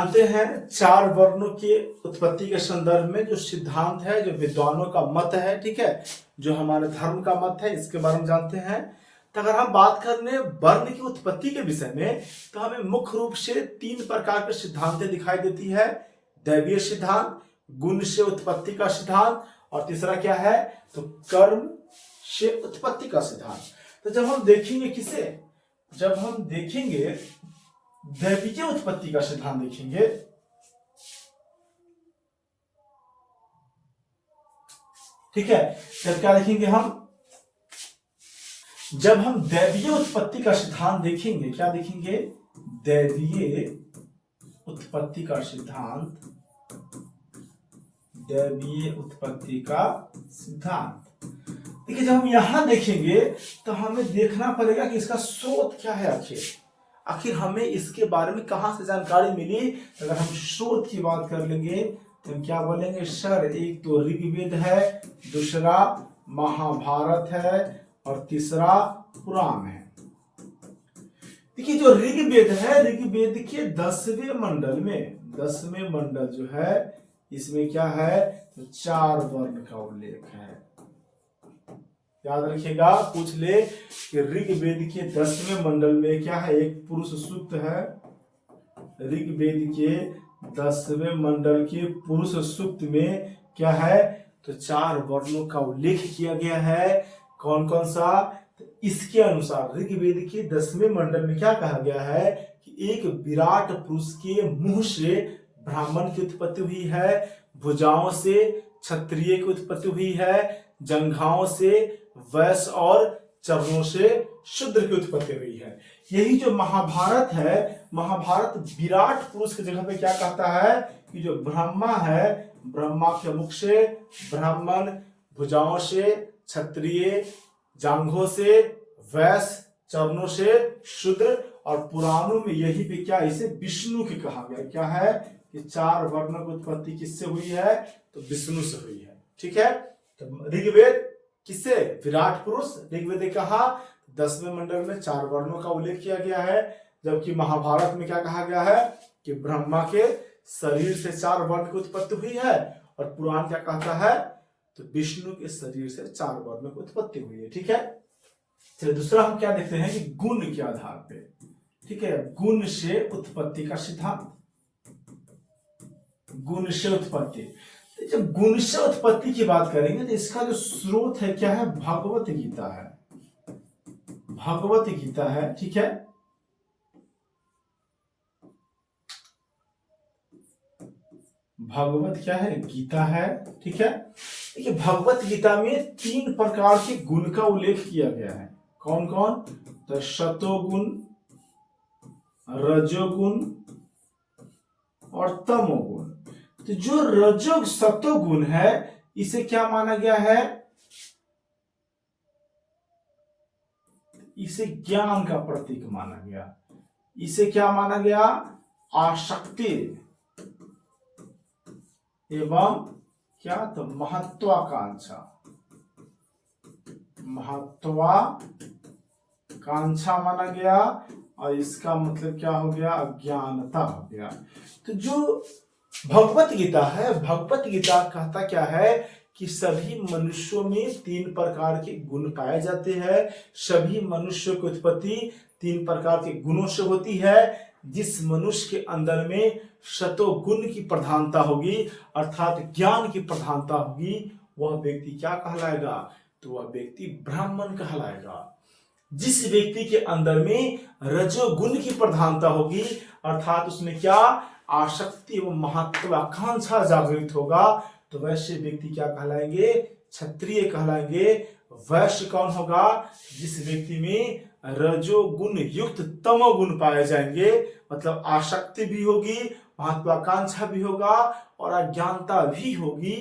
जानते हैं चार वर्णों के उत्पत्ति के संदर्भ में जो सिद्धांत है, जो विद्वानों का मत है, ठीक है, जो हमारे धर्म का मत है, इसके बारे में जानते हैं। तो अगर हम बात करने वर्ण की उत्पत्ति के विषय में, तो हमें मुख्य रूप से तीन प्रकार के सिद्धांतें दिखाई देती है। दैवीय सिद्धांत, गुण से उत्पत्ति का सिद्धांत, और तीसरा क्या है, तो कर्म से उत्पत्ति का सिद्धांत। तो जब हम देखेंगे किसे, जब हम देखेंगे दैवीय उत्पत्ति का सिद्धांत देखेंगे, ठीक है, तब क्या देखेंगे हम, जब हम दैवीय उत्पत्ति का सिद्धांत देखेंगे, क्या देखेंगे, दैवीय उत्पत्ति का सिद्धांत, दैवीय उत्पत्ति का सिद्धांत। देखिए, जब हम यहां देखेंगे तो हमें देखना पड़ेगा कि इसका स्रोत क्या है। आखिर हमें इसके बारे में कहां से जानकारी मिली। अगर हम स्रोत की बात कर लेंगे तो हम क्या बोलेंगे, सर एक तो ऋग्वेद है, दूसरा महाभारत है, और तीसरा पुराण है। देखिए, जो ऋग्वेद है, ऋग्वेद के 10वें मंडल में, 10वें मंडल जो है, इसमें क्या है, तो चार वर्ण का उल्लेख है। याद रखिएगा, पूछ ले कि ऋग्वेद के 10वें मंडल में क्या है, एक पुरुष सूक्त है। ऋग्वेद के 10वें मंडल के पुरुष सूक्त में क्या है, तो चार वर्णों का उल्लेख किया गया है। कौन कौन सा, तो इसके अनुसार ऋग्वेद के 10वें मंडल में क्या कहा गया है कि एक विराट पुरुष के मुंह से ब्राह्मण की उत्पत्ति हुई है, भुजाओं से क्षत्रिय की उत्पत्ति हुई है, जंघाओं से वैश्य और चरणों से शूद्र की उत्पत्ति हुई है। यही जो महाभारत है, महाभारत विराट पुरुष की जगह पे क्या कहता है कि जो ब्रह्मा है, ब्रह्मा के मुख से ब्राह्मण, भुजाओं से क्षत्रिय, जांघों से वैश्य, चरणों से शूद्र, और पुराणों में यही पे क्या, इसे विष्णु की कहा गया। क्या है कि चार वर्णों की उत्पत्ति किससे हुई है, तो विष्णु से हुई है। ठीक है, तो ऋग्वेद किससे, विराट पुरुष ऋग्वेद ने कहा, 10वें मंडल में चार वर्णों का उल्लेख किया गया है। जबकि महाभारत में क्या कहा गया है कि ब्रह्मा के शरीर से चार वर्ण की उत्पत्ति हुई है, और पुराण क्या कहता है, तो विष्णु के शरीर से चार वर्णों की उत्पत्ति हुई है। ठीक है, चलिए दूसरा हम क्या देखते हैं कि गुण के आधार पे, ठीक है, गुण से उत्पत्ति का सिद्धांत, गुण से उत्पत्ति। जब गुण से उत्पत्ति की बात करेंगे तो इसका जो स्रोत है क्या है, भगवत गीता है, भगवत गीता है। ठीक है, भगवत क्या है, गीता है। ठीक है, देखिए भगवत गीता में तीन प्रकार के गुण का उल्लेख किया गया है। कौन कौन, तो सतोगुण, रजोगुण और तमोगुण। तो जो रजो सतोगुण है, इसे क्या माना गया है, इसे ज्ञान का प्रतीक माना गया। इसे क्या माना गया, आसक्ति एवं क्या, तो महत्वाकांक्षा, महत्वाकांक्षा माना गया, और इसका मतलब क्या हो गया, अज्ञानता हो गया। तो जो भगवत गीता है, भगवत गीता कहता क्या है कि सभी मनुष्यों में तीन प्रकार के गुण पाए जाते हैं। सभी मनुष्यों की उत्पत्ति तीन प्रकार के गुणों से होती है। जिस मनुष्य के अंदर में सतोगुण की प्रधानता होगी, अर्थात ज्ञान की प्रधानता होगी, वह व्यक्ति क्या कहलाएगा, तो वह व्यक्ति ब्राह्मण कहलाएगा। जिस व्यक्ति के अंदर में रजोगुण की प्रधानता होगी, अर्थात उसमें क्या, आसक्ति एवं महत्वाकांक्षा जागृत होगा, तो वैसे व्यक्ति क्या कहलाएंगे, क्षत्रिय कहलाएंगे। वैश्य कौन होगा, जिस व्यक्ति में रजोगुण युक्त तमोगुण पाए जाएंगे, मतलब आसक्ति भी होगी, महत्वाकांक्षा भी होगा और अज्ञानता भी होगी,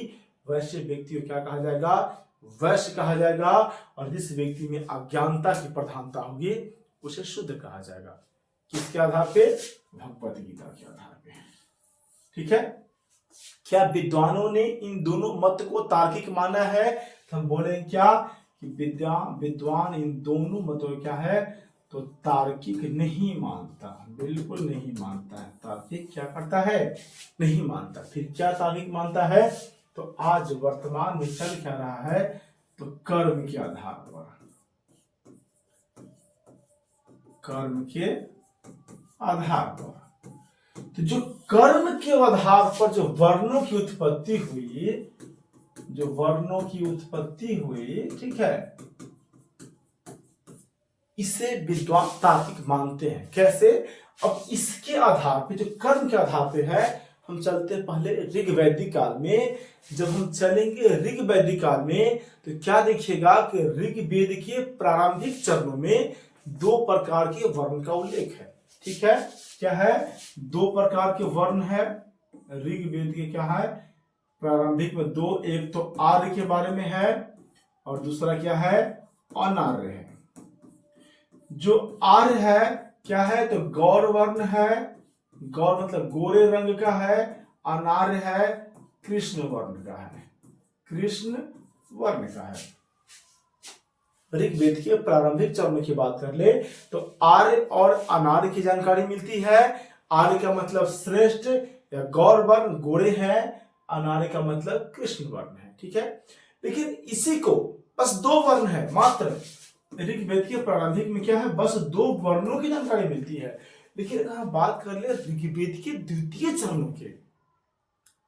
वैसे व्यक्ति को क्या कहा जाएगा, वैश्य कहा जाएगा। और जिस व्यक्ति में अज्ञानता की प्रधानता होगी, उसे शुद्ध कहा जाएगा। किसके आधार पे, भगवत गीता के आधार पे। ठीक है, क्या विद्वानों ने इन दोनों मत को तार्किक माना है, तो हम बोलेंगे क्या कि विद्वान इन दोनों मतों क्या है, तो तार्किक नहीं मानता, बिल्कुल नहीं मानता है। तार्किक क्या करता है? नहीं मानता। फिर क्या तार्किक मानता है? तो आज वर्तमान में चल क्या रहा है? तो कर्म के आधार पर, कर्म के आधार पर, तो जो कर्म के आधार पर जो वर्णों की उत्पत्ति हुई, जो वर्णों की उत्पत्ति हुई, ठीक है, इसे विद्वान तार्किक मानते हैं। कैसे? अब इसके आधार पे, जो कर्म के आधार पे है, हम चलते हैं पहले ऋग्वैदिक काल में। जब हम चलेंगे ऋग्वैदिक काल में तो क्या देखिएगा कि ऋग्वेद के प्रारंभिक चरणों में दो प्रकार के वर्ण का उल्लेख है। ठीक है, क्या है? दो प्रकार के वर्ण है ऋग्वेद के। क्या है? प्रारंभिक में दो, एक तो आर्य के बारे में है और दूसरा क्या है? अनार्य है। जो आर्य है क्या है? तो गौर वर्ण है, गौर मतलब गोरे रंग का है। अनार्य है कृष्ण वर्ण का है, कृष्ण वर्ण का है। ऋग्वेद के प्रारंभिक चरणों की बात कर ले तो आर्य और अनार्य की जानकारी मिलती है। आर्य का मतलब श्रेष्ठ या गौर वर्ण गोरे है, अनार्य का मतलब कृष्ण वर्ण है। ठीक है, लेकिन इसी को बस दो वर्ण है मात्र। ऋग्वेद के प्रारंभिक में क्या है? बस दो वर्णों की जानकारी मिलती है। लेकिन अगर हम बात कर ले ऋग्वेद के द्वितीय चरणों के,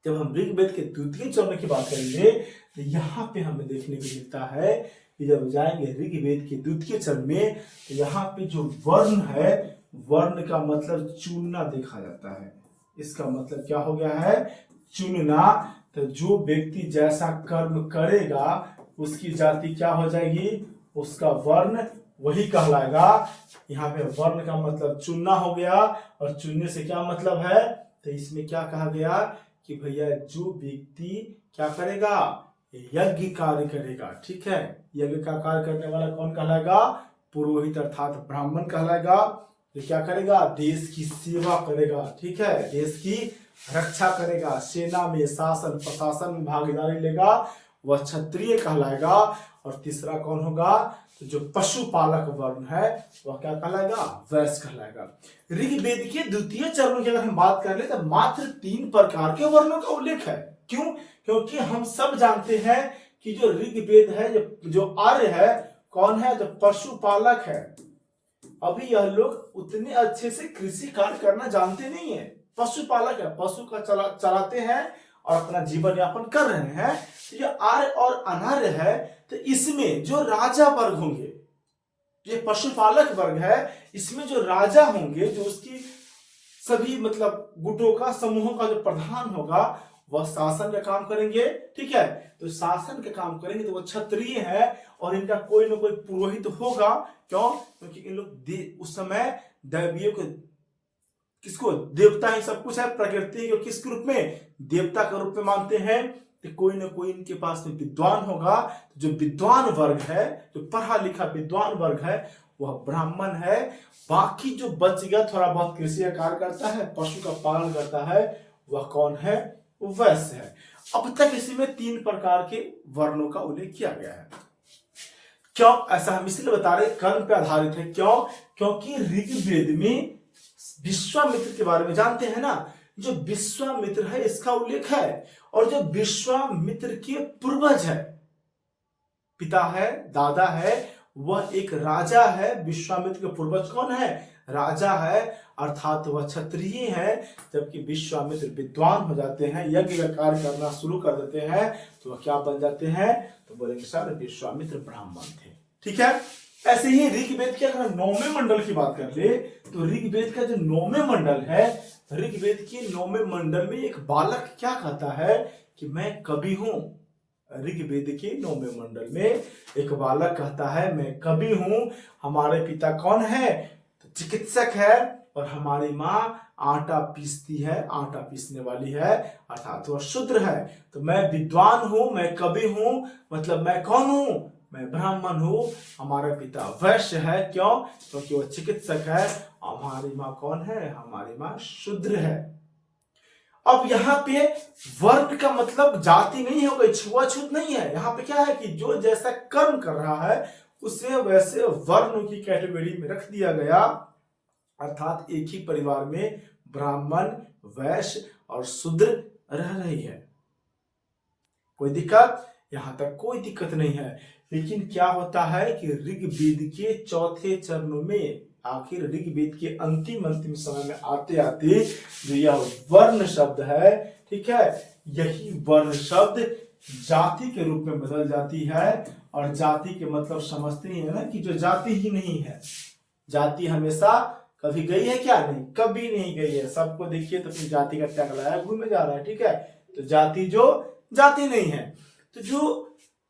जब हम ऋग्वेद के द्वितीय चरण की बात करेंगे तो यहाँ पे हमें देखने को मिलता है कि जब जाएंगे ऋग्वेद के द्वितीय चरण में तो यहाँ पे जो वर्ण है, वर्ण का मतलब चुनना देखा जाता है। इसका मतलब क्या हो गया है? चुनना। तो जो व्यक्ति जैसा कर्म करेगा उसकी जाति क्या हो जाएगी? उसका वर्ण वही कहलाएगा। यहाँ पे वर्ण का मतलब चुनना हो गया, और चुनने से क्या मतलब है? तो इसमें क्या कहा गया कि भैया जो व्यक्ति क्या करेगा? यज्ञ कार्य करेगा। ठीक है, यज्ञ का कार्य करने वाला कौन कहलाएगा? पुरोहित अर्थात ब्राह्मण कहलाएगा। जो क्या करेगा? देश की सेवा करेगा। ठीक है, देश की रक्षा करेगा, सेना में शासन प्रशासन में भागीदारी लेगा, वह क्षत्रिय कहलाएगा। और तीसरा कौन होगा? तो जो पशुपालक वर्ण है वह क्या कहलाएगा? वैश्य कहलाएगा। ऋग्वेद के द्वितीय चरणों की अगर हम बात कर ले तो मात्र 3 प्रकार के वर्णों का उल्लेख है। क्यों? क्योंकि हम सब जानते हैं कि जो ऋग्वेद है, जो आर्य है, कौन है? तो पशुपालक है। अभी यह लोग उतने अच्छे से कृषि कार्य करना जानते नहीं है। पशुपालक है, पशु का चलाते हैं और अपना जीवन यापन कर रहे हैं। तो ये आर्य और अनार्य है। तो इसमें जो राजा वर्ग होंगे, ये पशुपालक वर्ग है, इसमें जो राजा होंगे, जो उसकी सभी मतलब गुटों का, समूहों का जो प्रधान होगा, वह शासन का काम करेंगे। ठीक है, तो शासन का काम करेंगे तो वह क्षत्रिय है और इनका कोई ना कोई पुरोहित होगा। क्यों? क्योंकि इन लोग उस समय दैवीय को, किसको? देवता ही सब कुछ है। प्रकृति को किस रूप में? देवता के रूप में मानते हैं। तो कोई ना कोई इनके पास में विद्वान होगा। जो विद्वान वर्ग है, जो पढ़ा लिखा विद्वान वर्ग है, वह ब्राह्मण है। बाकी जो बच गया थोड़ा बहुत कृषि का कार्य करता है, पशु का पालन करता है, वह कौन है? वैश्य है। अब तक इसमें 3 प्रकार के वर्णों का उल्लेख किया गया है। क्यों ऐसा हम इसलिए बता रहे? कर्म पे आधारित है। क्यों? क्योंकि ऋग्वेद में विश्वामित्र के बारे में जानते हैं ना, जो विश्वामित्र है इसका उल्लेख है। और जो विश्वामित्र के पूर्वज है, पिता है, दादा है, वह एक राजा है। विश्वामित्र के पूर्वज कौन है? राजा है, अर्थात वह क्षत्रिय है। जबकि विश्वामित्र विद्वान हो जाते हैं, यज्ञ का कार्य करना शुरू कर देते हैं, तो वह क्या बन जाते हैं? तो बोलेंगे सर विश्वामित्र ब्राह्मण थे। ठीक है, ऐसे ही ऋग्वेद के अगर 9वें मंडल की बात कर ले तो ऋग्वेद का जो 9वें मंडल है, ऋग्वेद के 9वें मंडल में एक बालक क्या कहता है कि मैं कवि हूं। ऋग्वेद के 9वें मंडल में एक बालक कहता है मैं कवि हूं। हमारे पिता कौन है? तो चिकित्सक है, और हमारी माँ आटा पीसती है, आटा पीसने वाली है, अर्थात वह शूद्र है। तो मैं विद्वान हूं, मैं कवि हूं, मतलब मैं कौन हूं? मैं ब्राह्मण हूं। हमारा पिता वैश्य है। क्यों? क्योंकि वह चिकित्सक है। हमारी माँ कौन है? हमारी माँ शूद्र है। अब यहाँ पे वर्ण का मतलब जाति नहीं हो गई, छुआछूत नहीं है। यहाँ पे क्या है कि जो जैसा कर्म कर रहा है उसे वैसे वर्णों की कैटेगरी में रख दिया गया, अर्थात एक ही परिवार में ब्राह्मण, वैश्य और शूद्र रह रही है। कोई दिक्कत? यहां तक कोई दिक्कत नहीं है। लेकिन क्या होता है कि ऋग्वेद के चौथे चरणों में, आखिर ऋग्वेद के अंतिम समय में आते आते जो यह वर्ण शब्द है, ठीक है, यही वर्ण शब्द जाति के रूप में बदल जाती है। और जाति के मतलब समझते ही है ना कि जो जाति ही नहीं है। जाति हमेशा कभी गई है क्या? नहीं, कभी नहीं गई है। सबको देखिए तो फिर जाति का टैग लगाया घूमे जा रहा है, ठीक है। तो जाति जो जाति नहीं है। तो जो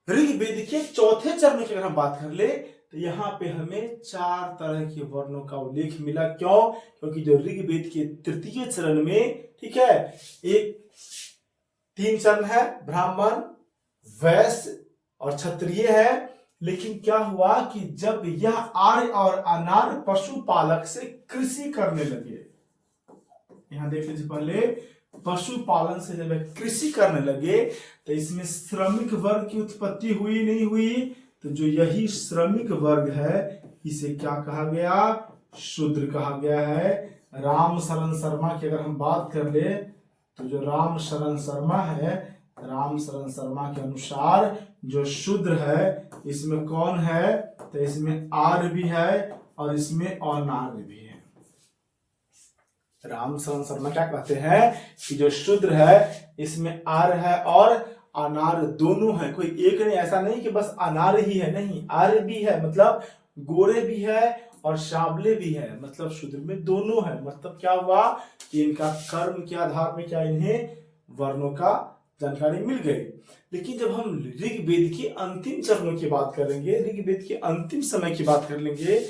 ऋग्वेद के चौथे चरण की अगर हम बात कर ले तो यहाँ पे हमें 4 तरह के वर्णों का उल्लेख मिला। क्यों? क्योंकि जो ऋग्वेद के तृतीय चरण में, ठीक है, एक 3 चरण है, ब्राह्मण, वैश्य और क्षत्रिय है। लेकिन क्या हुआ कि जब यह आर्य और अनार्य पशुपालक से कृषि करने लगे, यहां देख लीजिए, पहले पशुपालन से जब कृषि करने लगे तो इसमें श्रमिक वर्ग की उत्पत्ति हुई नहीं हुई? तो जो यही श्रमिक वर्ग है इसे क्या कहा गया? शूद्र कहा गया है। राम शरण शर्मा की अगर हम बात कर ले तो जो राम शरण शर्मा है, राम शरण शर्मा के अनुसार जो शूद्र है इसमें कौन है? तो इसमें आर्य भी है और इसमें अनार्य भी है। राम शरण शर्मा क्या कहते हैं कि जो शूद्र है इसमें आर्य है और अनार्य दोनों है। कोई एक नहीं, ऐसा नहीं कि बस अनार्य ही है, नहीं, आर्य भी है, मतलब गोरे भी है और सांवले भी है, मतलब शूद्र में दोनों है। मतलब क्या हुआ कि इनका कर्म के आधार पर क्या इन्हें वर्णों का जानकारी मिल गई। लेकिन जब हम ऋग्वेद के अंतिम चरणों की बात करेंगे, ऋग्वेद के अंतिम समय की बात कर लेंगे,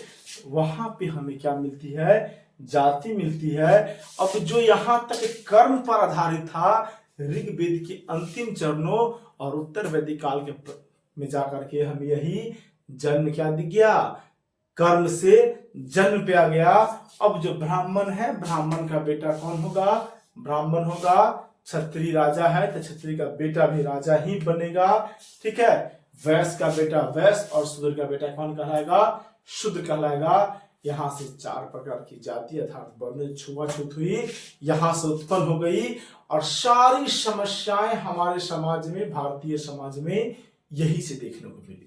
वहां पे हमें क्या मिलती है? जाति मिलती है। अब जो यहां तक कर्म पर आधारित था, ऋग्वेद के अंतिम चरणों और उत्तर वैदिक काल के में जाकर के हम यही जन्म क्या दिख गया? कर्म से जन्म पे आ गया। अब जो ब्राह्मण है, ब्राह्मण का बेटा कौन होगा? ब्राह्मण होगा। क्षत्रिय राजा है तो क्षत्रिय का बेटा भी राजा ही बनेगा, ठीक है। वैश्य का बेटा वैश्य और शूद्र का बेटा कौन कहलाएगा? शूद्र कहलाएगा। यहाँ से 4 प्रकार की जाति अर्थात वर्ण छुआछूत हुई, यहाँ से उत्पन्न हो गई। और सारी समस्याएं हमारे समाज में, भारतीय समाज में यही से देखने को मिली।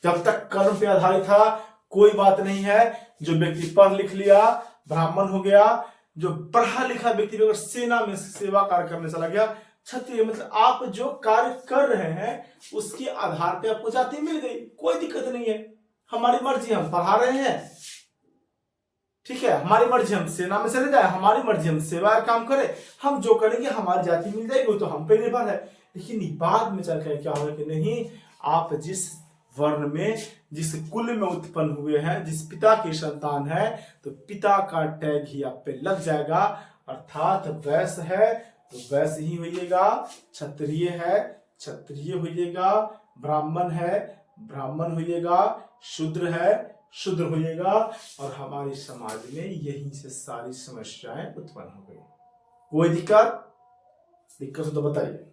जब तक कर्म पे आधारित था कोई बात नहीं है। जो व्यक्ति पढ़ लिख लिया, ब्राह्मण हो गया, जो पढ़ा लिखा व्यक्ति अगर सेना में सेवा कार्य करने चला गया, क्षत्रिय, मतलब आप जो कार्य कर रहे हैं उसके आधार पे आपको जाति मिल गई, कोई दिक्कत नहीं है। हमारी मर्जी, हम पढ़ा रहे हैं, ठीक है, हमारी मर्जी हम सेना में चले जाए, हमारी मर्जी हम सेवा का काम करें, हम जो करेंगे हमारी जाति मिल जाएगी, वो तो हम पे निर्भर है। लेकिन बाद में चलकर क्या होगा कि नहीं, आप जिस वर्ण में, जिस कुल में उत्पन्न हुए हैं, जिस पिता की संतान है, तो पिता का टैग ही आप पे लग जाएगा। अर्थात वैश्य है तो वैश्य ही होइएगा, क्षत्रिय है क्षत्रिय होइएगा, ब्राह्मण है ब्राह्मण होइएगा, शूद्र है शूद्र होइएगा। और हमारे समाज में यहीं से सारी समस्याएं उत्पन्न हो गई। कोई दिक्कत हो तो बताइए।